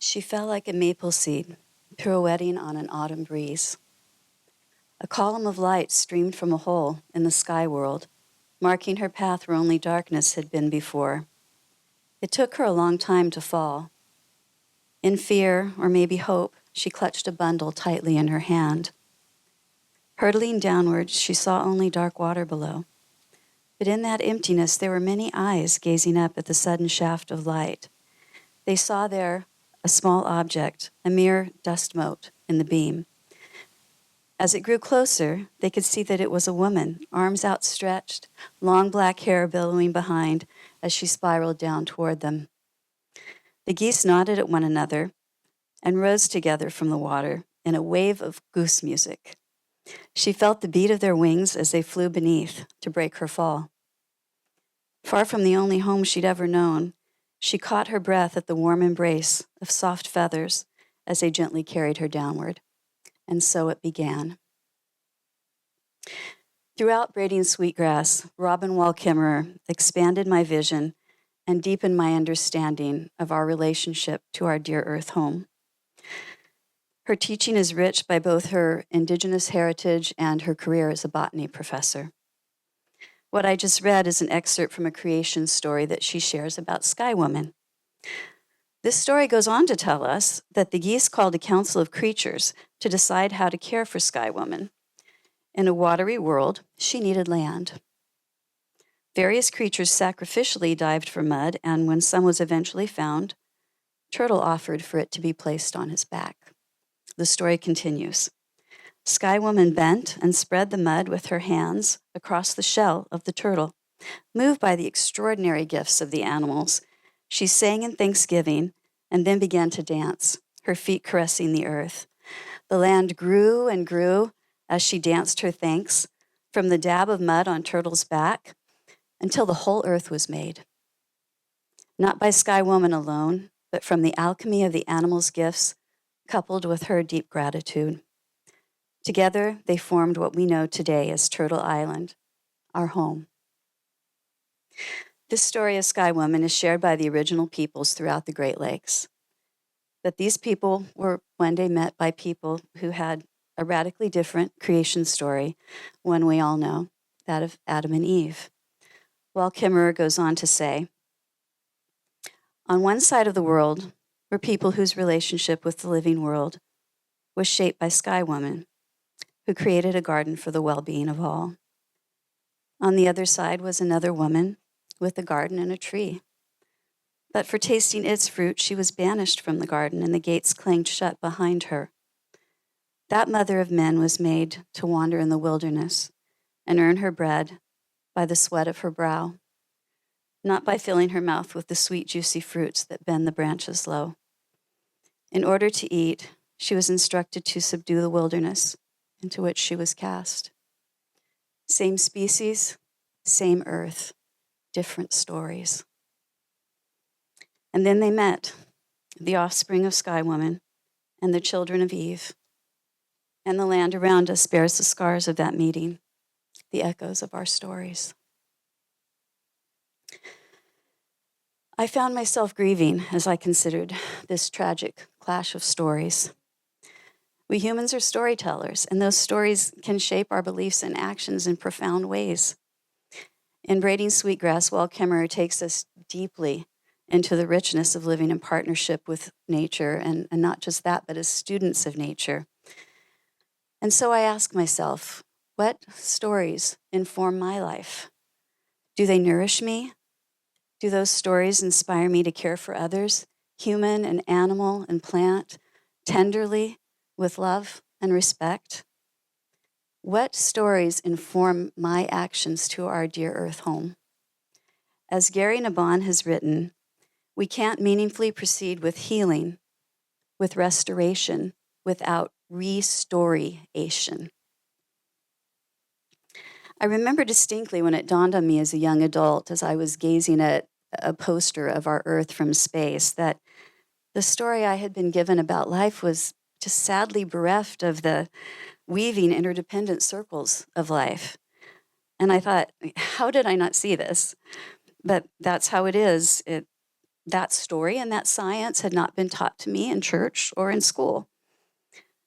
She fell like a maple seed, pirouetting on an autumn breeze. A column of light streamed from a hole in the sky world, marking her path where only darkness had been before. It took her a long time to fall. In fear, or maybe hope, she clutched a bundle tightly in her hand. Hurtling downward, she saw only dark water below. But in that emptiness, there were many eyes gazing up at the sudden shaft of light. They saw there a small object, a mere dust mote in the beam. As it grew closer, they could see that it was a woman, arms outstretched, long black hair billowing behind as she spiraled down toward them. The geese nodded at one another and rose together from the water in a wave of goose music. She felt the beat of their wings as they flew beneath to break her fall. Far from the only home she'd ever known, she caught her breath at the warm embrace of soft feathers as they gently carried her downward. And so it began. Throughout Braiding Sweetgrass, Robin Wall Kimmerer expanded my vision and deepened my understanding of our relationship to our dear earth home. Her teaching is rich by both her indigenous heritage and her career as a botany professor. What I just read is an excerpt from a creation story that she shares about Sky Woman. This story goes on to tell us that the geese called a council of creatures to decide how to care for Sky Woman. In a watery world, she needed land. Various creatures sacrificially dived for mud, and when some was eventually found, Turtle offered for it to be placed on his back. The story continues. Sky Woman bent and spread the mud with her hands across the shell of the turtle. Moved by the extraordinary gifts of the animals, she sang in thanksgiving and then began to dance, her feet caressing the earth. The land grew and grew as she danced her thanks from the dab of mud on Turtle's back until the whole earth was made. Not by Sky Woman alone, but from the alchemy of the animals' gifts, coupled with her deep gratitude. Together, they formed what we know today as Turtle Island, our home. This story of Sky Woman is shared by the original peoples throughout the Great Lakes. But these people were one day met by people who had a radically different creation story, one we all know, that of Adam and Eve. Wall Kimmerer goes on to say, on one side of the world were people whose relationship with the living world was shaped by Sky Woman, who created a garden for the well-being of all. On the other side was another woman with a garden and a tree. But for tasting its fruit, she was banished from the garden, and the gates clanged shut behind her. That mother of men was made to wander in the wilderness and earn her bread by the sweat of her brow, not by filling her mouth with the sweet, juicy fruits that bend the branches low. In order to eat, she was instructed to subdue the wilderness into which she was cast. Same species, same earth, different stories. And then they met, the offspring of Sky Woman and the children of Eve. And the land around us bears the scars of that meeting, the echoes of our stories. I found myself grieving as I considered this tragic clash of stories. We humans are storytellers, and those stories can shape our beliefs and actions in profound ways. In Braiding Sweetgrass, Wall Kimmerer takes us deeply into the richness of living in partnership with nature, and not just that, but as students of nature. And so I ask myself, what stories inform my life? Do they nourish me? Do those stories inspire me to care for others, human and animal and plant, tenderly, with love and respect? What stories inform my actions to our dear earth home? As Gary Nabhan has written, we can't meaningfully proceed with healing, with restoration, without restoration. I remember distinctly when it dawned on me as a young adult, as I was gazing at a poster of our Earth from space, that the story I had been given about life was just sadly bereft of the weaving interdependent circles of life. And I thought, how did I not see this? But that's how it is. That story and that science had not been taught to me in church or in school.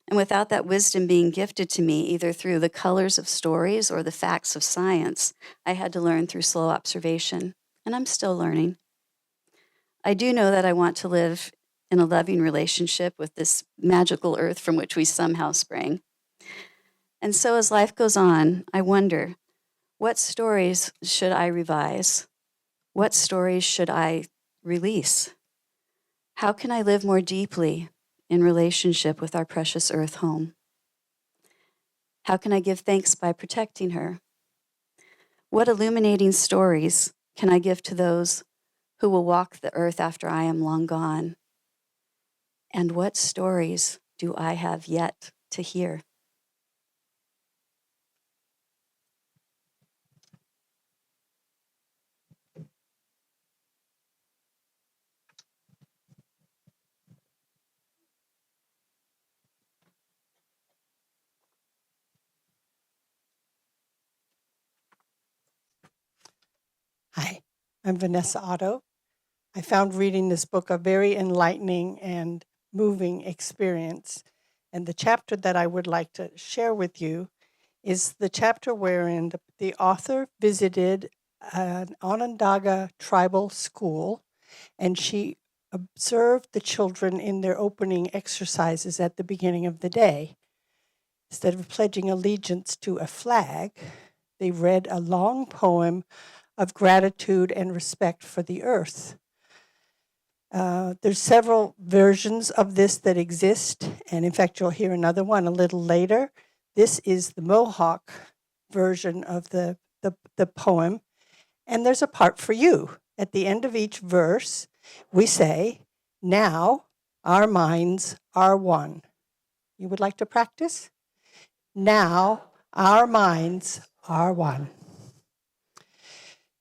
And without that wisdom being gifted to me, either through the colors of stories or the facts of science, I had to learn through slow observation, and I'm still learning. I do know that I want to live in a loving relationship with this magical earth from which we somehow sprang. And so as life goes on, I wonder, what stories should I revise? What stories should I release? How can I live more deeply in relationship with our precious earth home? How can I give thanks by protecting her? What illuminating stories can I give to those who will walk the earth after I am long gone? And what stories do I have yet to hear? Hi, I'm Venessa Otto. I found reading this book a very enlightening and moving experience. And the chapter that I would like to share with you is the chapter wherein the author visited an Onondaga tribal school, and she observed the children in their opening exercises at the beginning of the day. Instead of pledging allegiance to a flag, they read a long poem of gratitude and respect for the earth. There's several versions of this that exist, and in fact, you'll hear another one a little later. This is the Mohawk version of the poem, and there's a part for you. At the end of each verse, we say, "Now our minds are one." You would like to practice? Now our minds are one.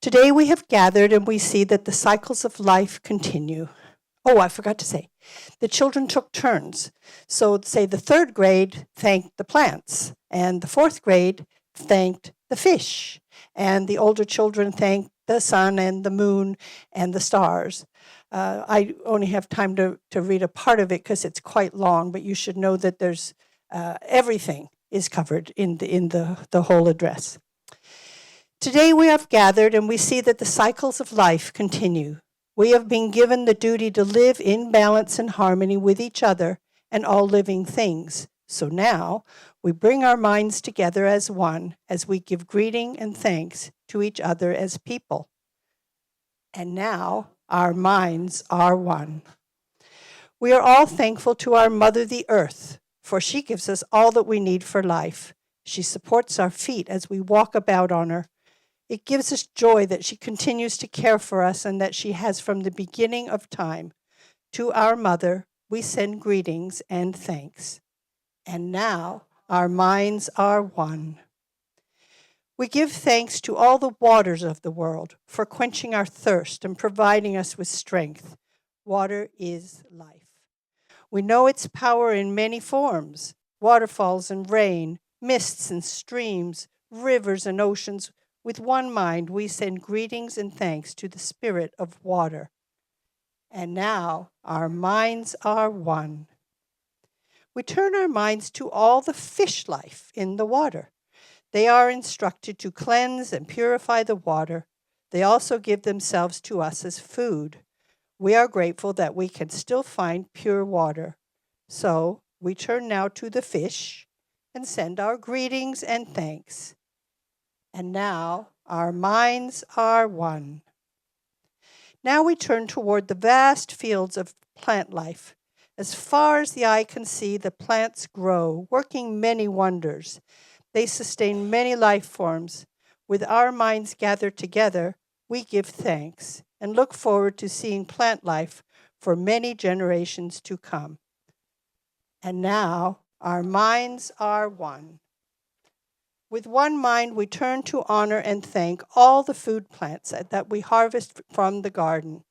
Today we have gathered and we see that the cycles of life continue. Oh, I forgot to say, the children took turns. So say the third grade thanked the plants, and the fourth grade thanked the fish, and the older children thanked the sun and the moon and the stars. I only have time to read a part of it because it's quite long, but you should know that there's everything is covered in the whole address. Today we have gathered and we see that the cycles of life continue. We have been given the duty to live in balance and harmony with each other and all living things. So now we bring our minds together as one as we give greeting and thanks to each other as people. And now our minds are one. We are all thankful to our Mother, the Earth, for she gives us all that we need for life. She supports our feet as we walk about on her. It gives us joy that she continues to care for us and that she has from the beginning of time. To our Mother, we send greetings and thanks. And now our minds are one. We give thanks to all the waters of the world for quenching our thirst and providing us with strength. Water is life. We know its power in many forms: waterfalls and rain, mists and streams, rivers and oceans. With one mind, we send greetings and thanks to the Spirit of water. And now our minds are one. We turn our minds to all the fish life in the water. They are instructed to cleanse and purify the water. They also give themselves to us as food. We are grateful that we can still find pure water. So we turn now to the fish and send our greetings and thanks. And now our minds are one. Now we turn toward the vast fields of plant life. As far as the eye can see, the plants grow, working many wonders. They sustain many life forms. With our minds gathered together, we give thanks and look forward to seeing plant life for many generations to come. And now our minds are one. With one mind, we turn to honor and thank all the food plants that we harvest from the garden.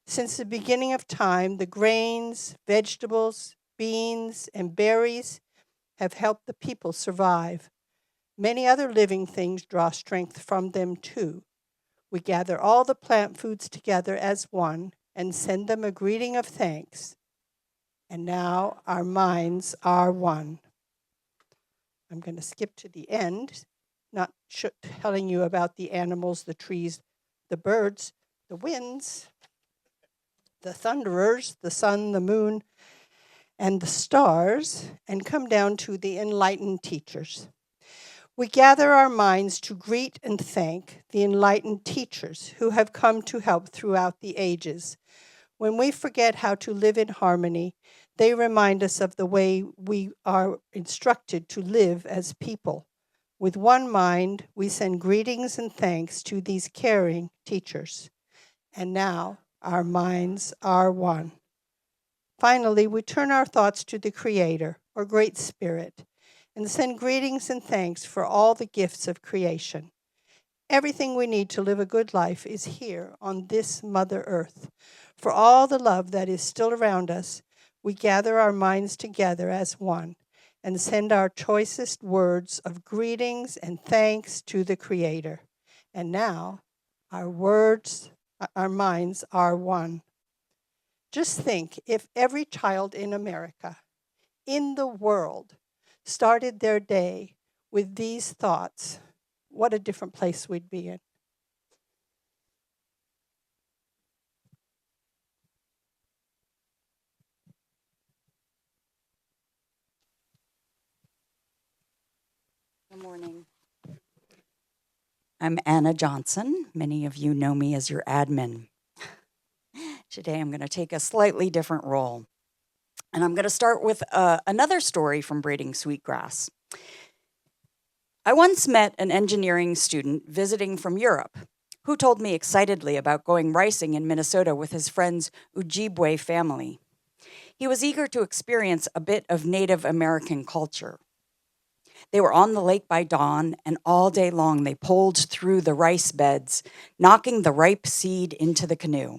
Since the beginning of time, the grains, vegetables, beans, and berries have helped the people survive. Many other living things draw strength from them too. We gather all the plant foods together as one and send them a greeting of thanks. And now our minds are one. I'm going to skip to the end, not telling you about the animals, the trees, the birds, the winds, the thunderers, the sun, the moon, and the stars, and come down to the enlightened teachers. We gather our minds to greet and thank the enlightened teachers who have come to help throughout the ages. When we forget how to live in harmony, they remind us of the way we are instructed to live as people. With one mind, we send greetings and thanks to these caring teachers. And now our minds are one. Finally, we turn our thoughts to the Creator, or Great Spirit, and send greetings and thanks for all the gifts of creation. Everything we need to live a good life is here on this Mother Earth. For all the love that is still around us, we gather our minds together as one and send our choicest words of greetings and thanks to the Creator. And now, our minds are one. Just think, if every child in America, in the world, started their day with these thoughts, what a different place we'd be in. Good morning. I'm Anna Johnson. Many of you know me as your admin. Today I'm going to take a slightly different role. And I'm going to start with another story from Braiding Sweetgrass. I once met an engineering student visiting from Europe who told me excitedly about going ricing in Minnesota with his friend's Ojibwe family. He was eager to experience a bit of Native American culture. They were on the lake by dawn, and all day long they poled through the rice beds, knocking the ripe seed into the canoe.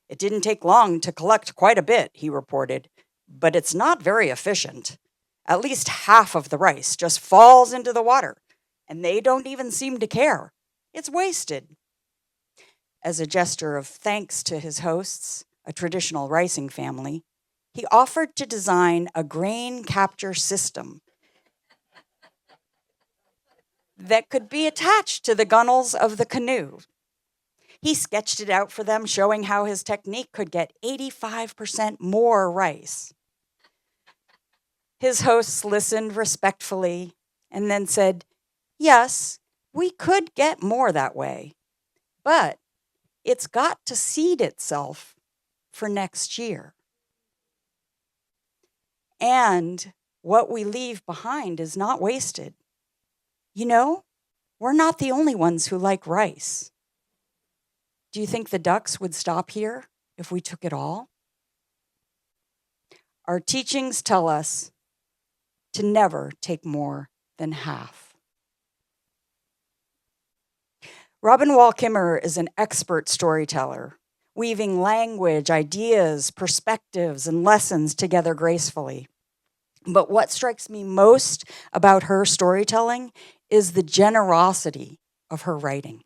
It didn't take long to collect quite a bit, he reported, but it's not very efficient. At least half of the rice just falls into the water, and they don't even seem to care. It's wasted. As a gesture of thanks to his hosts, a traditional ricing family, he offered to design a grain capture system that could be attached to the gunnels of the canoe. He sketched it out for them, showing how his technique could get 85% more rice. His hosts listened respectfully and then said, "Yes, we could get more that way, but it's got to seed itself for next year. And what we leave behind is not wasted. You know, we're not the only ones who like rice. Do you think the ducks would stop here if we took it all?" Our teachings tell us to never take more than half. Robin Wall Kimmerer is an expert storyteller, weaving language, ideas, perspectives, and lessons together gracefully. But what strikes me most about her storytelling is the generosity of her writing.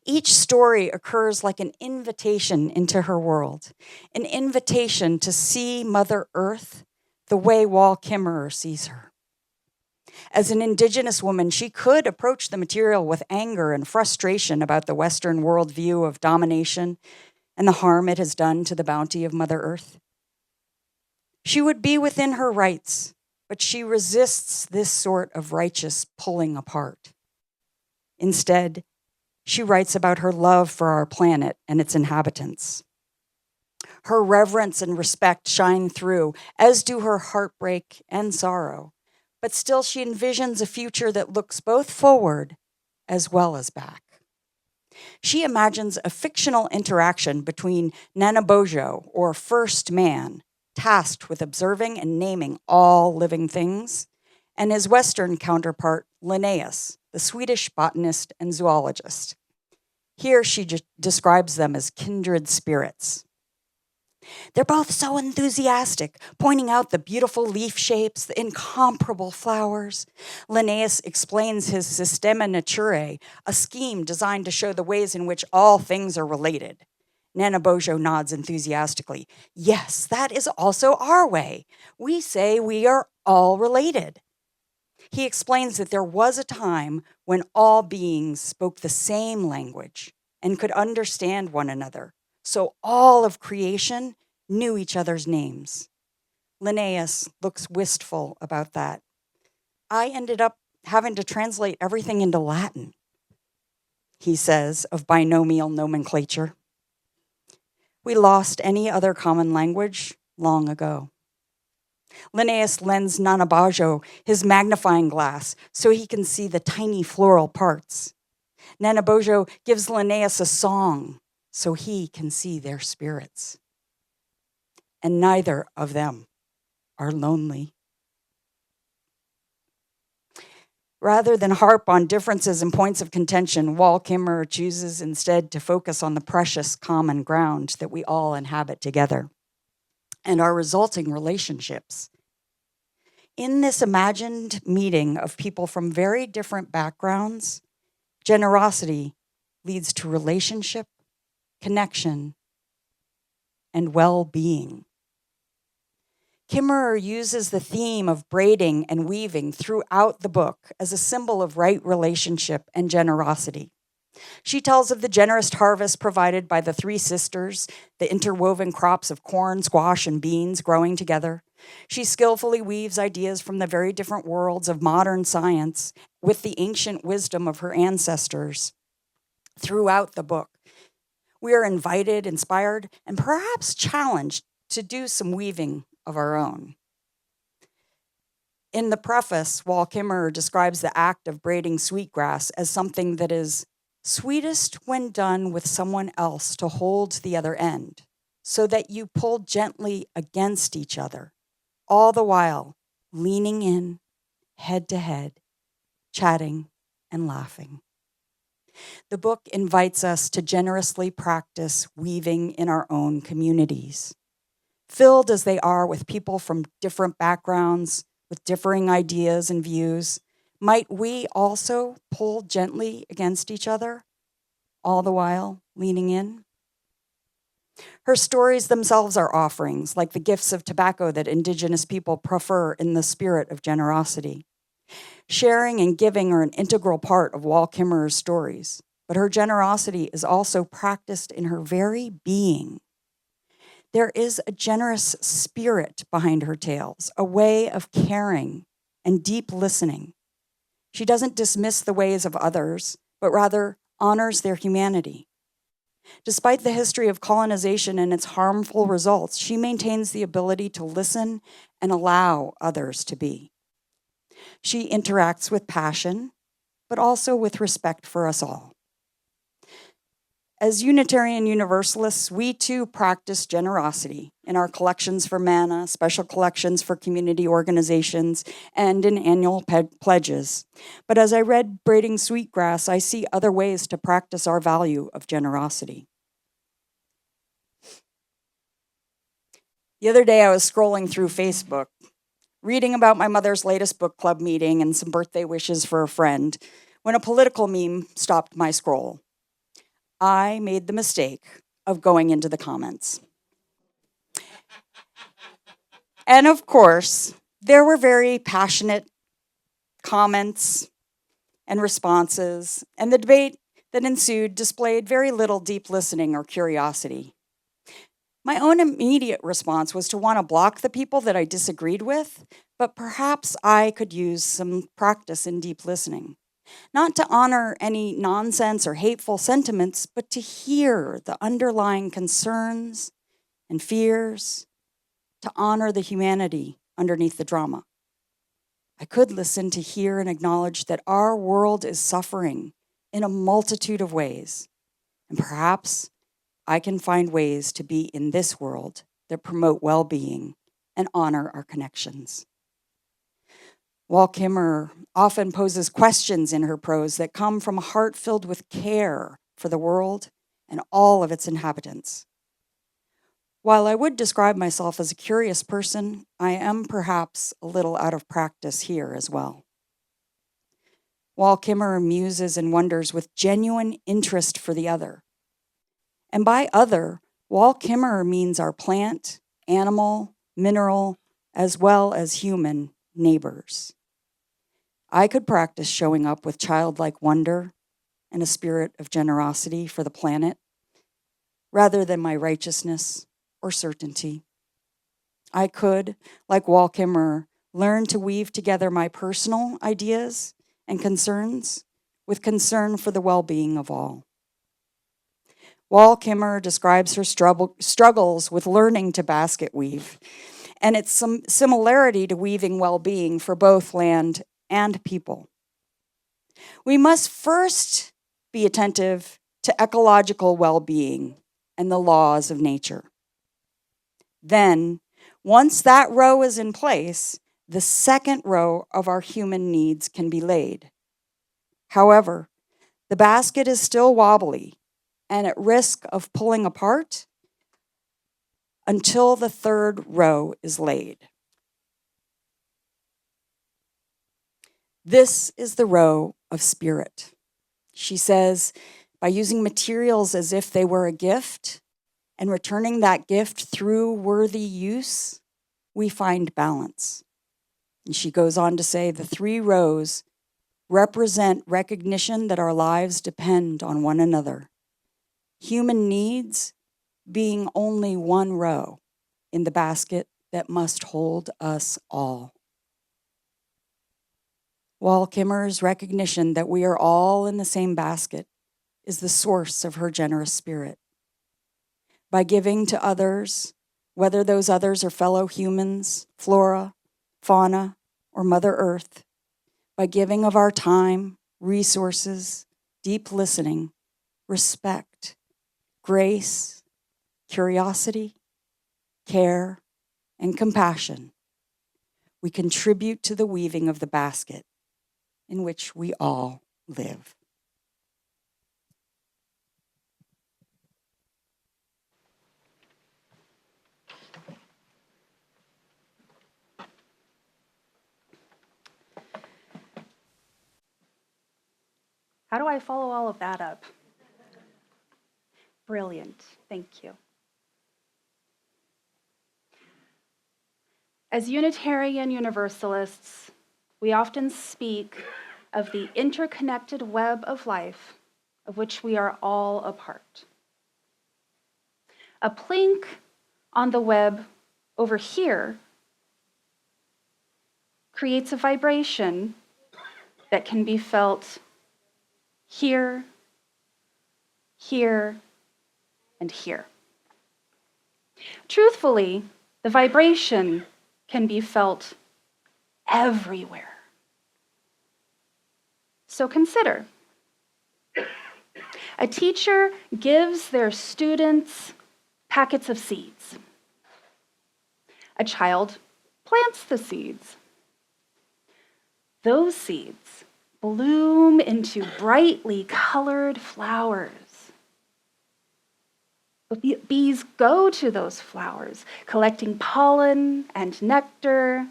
Each story occurs like an invitation into her world, an invitation to see Mother Earth the way Wall Kimmerer sees her. As an Indigenous woman, she could approach the material with anger and frustration about the Western worldview of domination and the harm it has done to the bounty of Mother Earth. She would be within her rights, but she resists this sort of righteous pulling apart. Instead, she writes about her love for our planet and its inhabitants. Her reverence and respect shine through, as do her heartbreak and sorrow. But still, she envisions a future that looks both forward as well as back. She imagines a fictional interaction between Nanabojo, or first man, tasked with observing and naming all living things, and his Western counterpart, Linnaeus, the Swedish botanist and zoologist. Here she describes them as kindred spirits. They're both so enthusiastic, pointing out the beautiful leaf shapes, the incomparable flowers. Linnaeus explains his Systema Naturae, a scheme designed to show the ways in which all things are related. Nana Bojo nods enthusiastically. Yes, that is also our way. We say we are all related. He explains that there was a time when all beings spoke the same language and could understand one another, so all of creation knew each other's names. Linnaeus looks wistful about that. I ended up having to translate everything into Latin, he says, of binomial nomenclature. We lost any other common language long ago. Linnaeus lends Nana Bojo his magnifying glass so he can see the tiny floral parts. Nana Bojo gives Linnaeus a song so he can see their spirits. And neither of them are lonely. Rather than harp on differences and points of contention, Wall Kimmerer chooses instead to focus on the precious common ground that we all inhabit together and our resulting relationships. In this imagined meeting of people from very different backgrounds, generosity leads to relationship, connection, and well-being. Kimmerer uses the theme of braiding and weaving throughout the book as a symbol of right relationship and generosity. She tells of the generous harvest provided by the three sisters, the interwoven crops of corn, squash, and beans growing together. She skillfully weaves ideas from the very different worlds of modern science with the ancient wisdom of her ancestors. Throughout the book, we are invited, inspired, and perhaps challenged to do some weaving of our own. In the preface, Wall Kimmerer describes the act of braiding sweetgrass as something that is sweetest when done with someone else to hold the other end, so that you pull gently against each other, all the while leaning in, head to head, chatting and laughing. The book invites us to generously practice weaving in our own communities. Filled as they are with people from different backgrounds, with differing ideas and views, might we also pull gently against each other, all the while leaning in? Her stories themselves are offerings, like the gifts of tobacco that Indigenous people prefer in the spirit of generosity. Sharing and giving are an integral part of Wall Kimmerer's stories, but her generosity is also practiced in her very being. There is a generous spirit behind her tales, a way of caring and deep listening. She doesn't dismiss the ways of others, but rather honors their humanity. Despite the history of colonization and its harmful results, she maintains the ability to listen and allow others to be. She interacts with passion, but also with respect for us all. As Unitarian Universalists, we too practice generosity in our collections for manna, special collections for community organizations, and in annual pledges. But as I read Braiding Sweetgrass, I see other ways to practice our value of generosity. The other day I was scrolling through Facebook, reading about my mother's latest book club meeting and some birthday wishes for a friend, when a political meme stopped my scroll. I made the mistake of going into the comments. And of course, there were very passionate comments and responses, and the debate that ensued displayed very little deep listening or curiosity. My own immediate response was to want to block the people that I disagreed with, but perhaps I could use some practice in deep listening. Not to honor any nonsense or hateful sentiments, but to hear the underlying concerns and fears, to honor the humanity underneath the drama. I could listen to hear and acknowledge that our world is suffering in a multitude of ways, and perhaps I can find ways to be in this world that promote well-being and honor our connections. Wall Kimmerer often poses questions in her prose that come from a heart filled with care for the world and all of its inhabitants. While I would describe myself as a curious person, I am perhaps a little out of practice here as well. Wall Kimmerer muses and wonders with genuine interest for the other. And by other, Wall Kimmerer means our plant, animal, mineral, as well as human neighbors. I could practice showing up with childlike wonder and a spirit of generosity for the planet, rather than my righteousness or certainty. I could, like Wall Kimmerer, learn to weave together my personal ideas and concerns with concern for the well-being of all. Wall Kimmerer describes her struggles with learning to basket weave, and its some similarity to weaving well-being for both land and people. We must first be attentive to ecological well-being and the laws of nature. Then, once that row is in place, the second row of our human needs can be laid. However, the basket is still wobbly and at risk of pulling apart until the third row is laid. This is the row of spirit. She says, by using materials as if they were a gift and returning that gift through worthy use, we find balance. And she goes on to say, the 3 rows represent recognition that our lives depend on one another. Human needs being only one row in the basket that must hold us all. Wall Kimmerer's recognition that we are all in the same basket is the source of her generous spirit. By giving to others, whether those others are fellow humans, flora, fauna, or Mother Earth, by giving of our time, resources, deep listening, respect, grace, curiosity, care, and compassion, we contribute to the weaving of the basket in which we all live. How do I follow all of that up? Brilliant. Thank you. As Unitarian Universalists, we often speak of the interconnected web of life of which we are all a part. A plink on the web over here creates a vibration that can be felt here, here, and here. Truthfully, the vibration can be felt everywhere. So consider. A teacher gives their students packets of seeds. A child plants the seeds. Those seeds bloom into brightly colored flowers. But bees go to those flowers, collecting pollen and nectar.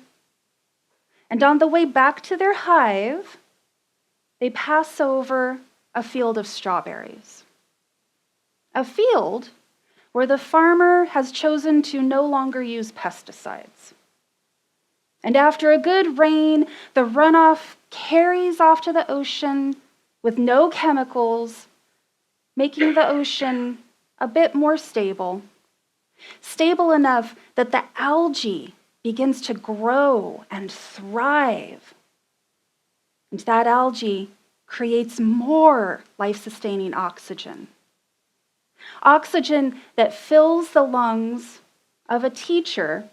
And on the way back to their hive, they pass over a field of strawberries. A field where the farmer has chosen to no longer use pesticides. And after a good rain, the runoff carries off to the ocean with no chemicals, making the ocean a bit more stable. Stable enough that the algae begins to grow and thrive. And that algae creates more life-sustaining oxygen. Oxygen that fills the lungs of a teacher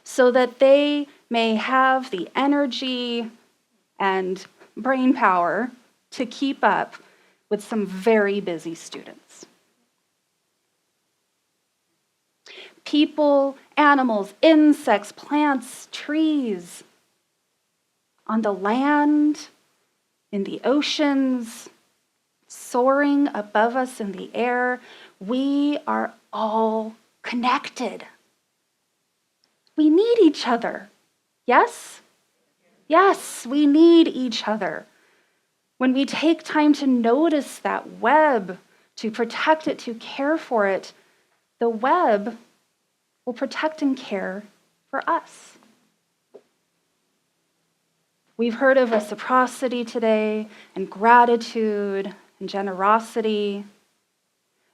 so that they may have the energy and brain power to keep up with some very busy students. People, animals, insects, plants, trees, on the land, in the oceans, soaring above us in the air, we are all connected. We need each other. Yes? Yes, we need each other. When we take time to notice that web, to protect it, to care for it, the web will protect and care for us. We've heard of reciprocity today, and gratitude, and generosity.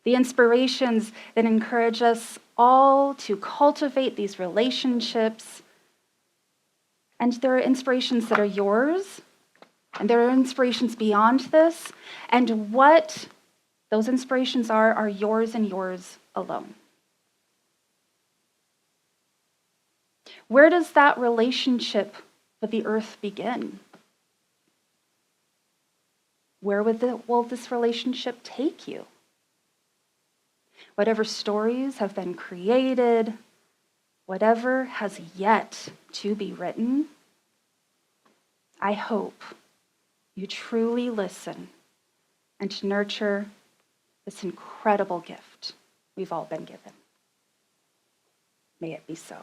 The inspirations that encourage us all to cultivate these relationships. And there are inspirations that are yours, and there are inspirations beyond this. And what those inspirations are yours and yours alone. Where does that relationship with the earth begin? Where will this relationship take you? Whatever stories have been created, whatever has yet to be written, I hope you truly listen and nurture this incredible gift we've all been given. May it be so.